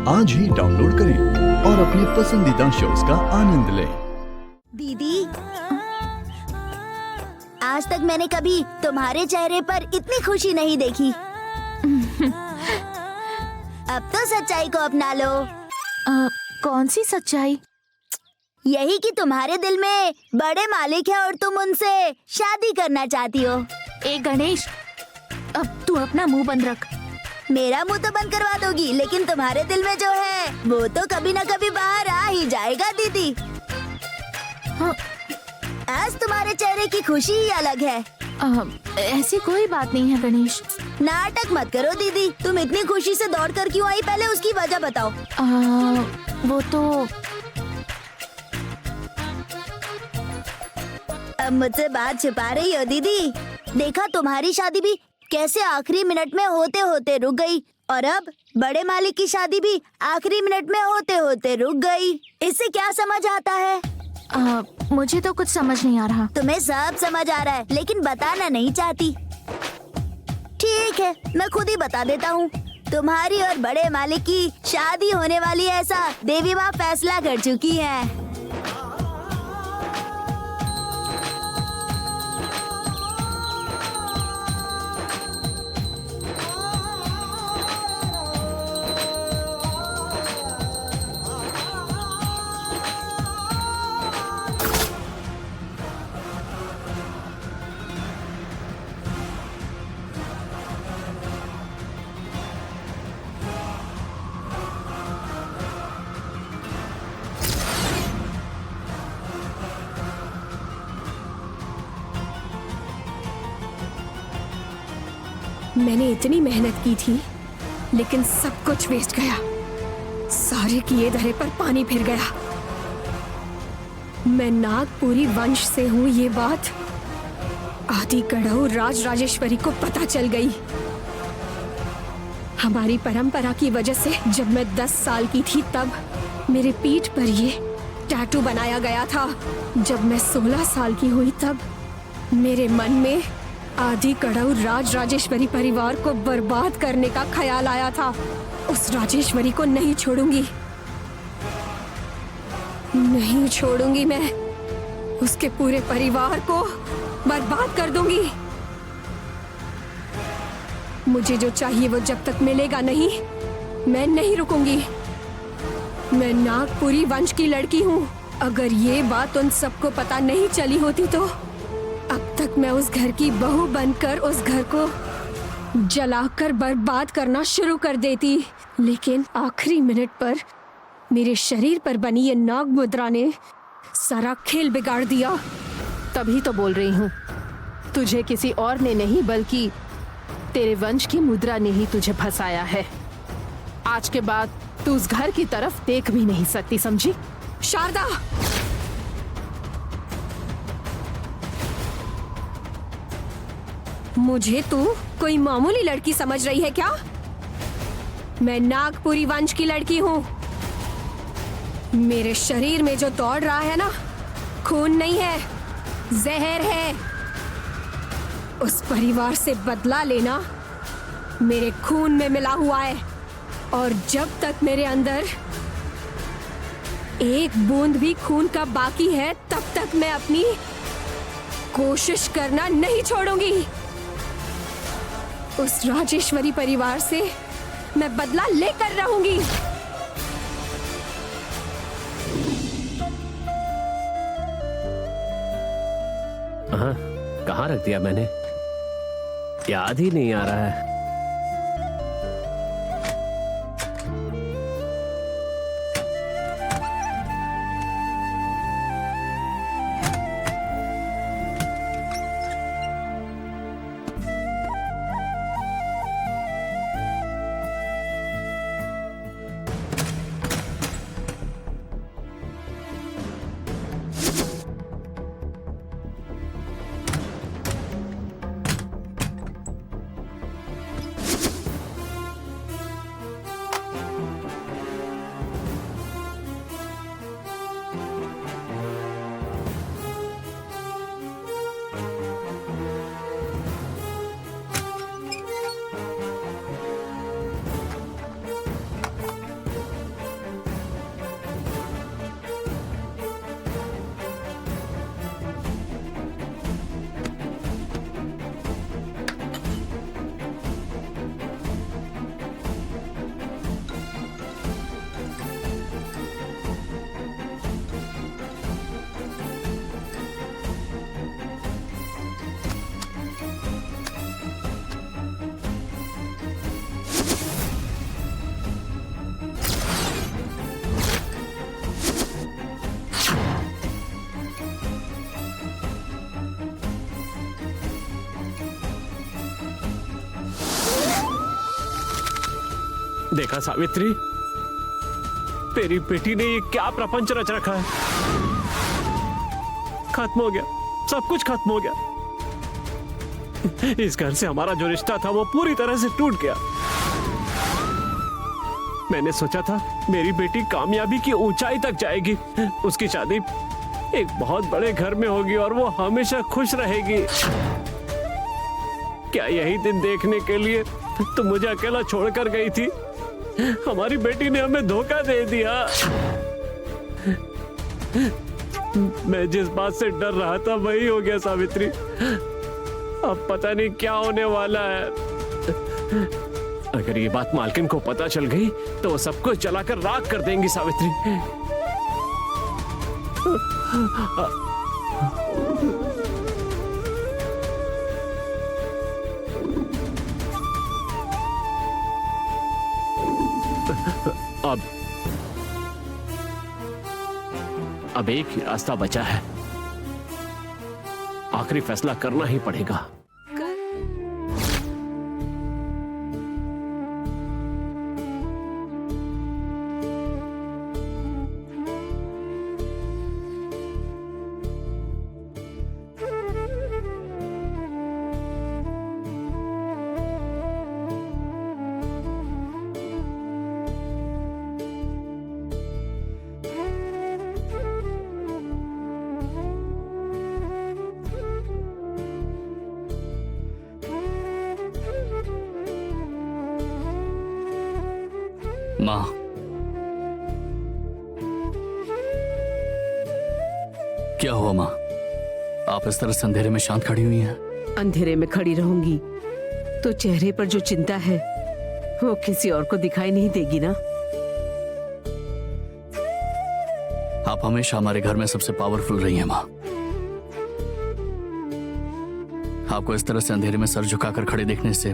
आज ही डाउनलोड करें और अपने पसंदीदा शोज का आनंद लें। दीदी, आज तक मैंने कभी तुम्हारे चेहरे पर इतनी खुशी नहीं देखी। अब तो सच्चाई को अपना लो। कौन सी सच्चाई? यही कि तुम्हारे दिल में बड़े मालिक है और तुम उनसे शादी करना चाहती हो। गणेश, अब तू अपना मुंह बंद रख। मेरा मुंह तो बंद करवा दोगी, लेकिन तुम्हारे दिल में जो है वो तो कभी न कभी बाहर आ ही जाएगा दीदी। हाँ। आज तुम्हारे चेहरे की खुशी ही अलग है। ऐसी कोई बात नहीं है गणेश। नाटक मत करो दीदी, तुम इतनी खुशी से दौड़ कर क्यों आई, पहले उसकी वजह बताओ। वो तो अब मुझसे बात छिपा रही हो दीदी। देखा, तुम्हारी शादी भी कैसे आखिरी मिनट में होते होते रुक गई, और अब बड़े मालिक की शादी भी आखिरी मिनट में होते होते रुक गई। इससे क्या समझ आता है? मुझे तो कुछ समझ नहीं आ रहा। तुम्हें सब समझ आ रहा है, लेकिन बताना नहीं चाहती। ठीक है, मैं खुद ही बता देता हूँ। तुम्हारी और बड़े मालिक की शादी होने वाली है, ऐसा देवी माँ फैसला कर चुकी है। मैंने इतनी मेहनत की थी, लेकिन सब कुछ वेस्ट गया। सारे किए धरे पर पानी फिर गया। मैं नागपुरी वंश से हूँ, ये बात आदि गढ़ऊ राज राजेश्वरी को पता चल गई। हमारी परंपरा की वजह से जब मैं 10 साल की थी, तब मेरे पीठ पर ये टैटू बनाया गया था। जब मैं 16 साल की हुई, तब मेरे मन में आदि गढ़ऊ राज राजेश्वरी परिवार को बर्बाद करने का ख्याल आया था। उस राजेश्वरी को नहीं छोड़ूंगी, नहीं छोड़ूंगी। मैं उसके पूरे परिवार को बर्बाद कर दूंगी। मुझे जो चाहिए वो जब तक मिलेगा नहीं, मैं नहीं रुकूंगी। मैं नागपुरी वंश की लड़की हूँ। अगर ये बात उन सबको पता नहीं चली होती तो अब तक मैं उस घर की बहू बनकर उस घर को जलाकर बर्बाद करना शुरू कर देती। लेकिन आखिरी मिनट पर मेरे शरीर पर बनी ये नाग मुद्रा ने सारा खेल बिगाड़ दिया। तभी तो बोल रही हूँ, तुझे किसी और ने नहीं बल्कि तेरे वंश की मुद्रा ने ही तुझे फंसाया है। आज के बाद तू उस घर की तरफ देख भी नहीं सकती, समझी? शारदा, मुझे तू कोई मामूली लड़की समझ रही है क्या? मैं नागपुरी वंश की लड़की हूँ। मेरे शरीर में जो दौड़ रहा है ना, खून नहीं है, जहर है। उस परिवार से बदला लेना मेरे खून में मिला हुआ है, और जब तक मेरे अंदर एक बूंद भी खून का बाकी है, तब तक मैं अपनी कोशिश करना नहीं छोड़ूंगी। उस राजेश्वरी परिवार से मैं बदला लेकर रहूंगी। हाँ, कहाँ रख दिया मैंने? याद ही नहीं आ रहा है। देखा सावित्री, तेरी बेटी ने ये क्या प्रपंच रच रखा है। खत्म हो गया, सब कुछ खत्म हो गया। इस घर से हमारा जो रिश्ता था वो पूरी तरह से टूट गया। मैंने सोचा था मेरी बेटी कामयाबी की ऊंचाई तक जाएगी, उसकी शादी एक बहुत बड़े घर में होगी और वो हमेशा खुश रहेगी। क्या यही दिन देखने के लिए तुम मुझे अकेला छोड़कर गई थी? हमारी बेटी ने हमें धोखा दे दिया। मैं जिस बात से डर रहा था वही हो गया सावित्री। अब पता नहीं क्या होने वाला है। अगर ये बात मालकिन को पता चल गई तो वो सब कुछ जलाकर राख कर देंगी सावित्री। अब एक ही रास्ता बचा है, आखिरी फैसला करना ही पड़ेगा। माँ, क्या हुआ माँ? आप इस तरह से अंधेरे में शांत खड़ी हुई हैं। अंधेरे में खड़ी रहूंगी तो चेहरे पर जो चिंता है वो किसी और को दिखाई नहीं देगी ना। आप हमेशा हमारे घर में सबसे पावरफुल रही हैं माँ। आपको इस तरह से अंधेरे में सर झुकाकर खड़े देखने से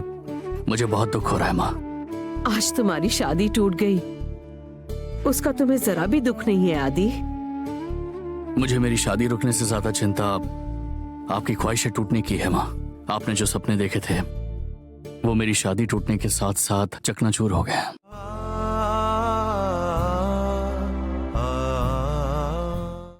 मुझे बहुत दुख हो रहा है माँ। आज तुम्हारी शादी टूट गई, उसका तुम्हें जरा भी दुख नहीं है आदि? मुझे मेरी शादी रुकने से ज्यादा चिंता आपकी ख्वाहिशें टूटने की है माँ। आपने जो सपने देखे थे वो मेरी शादी टूटने के साथ साथ चकनाचूर हो गए।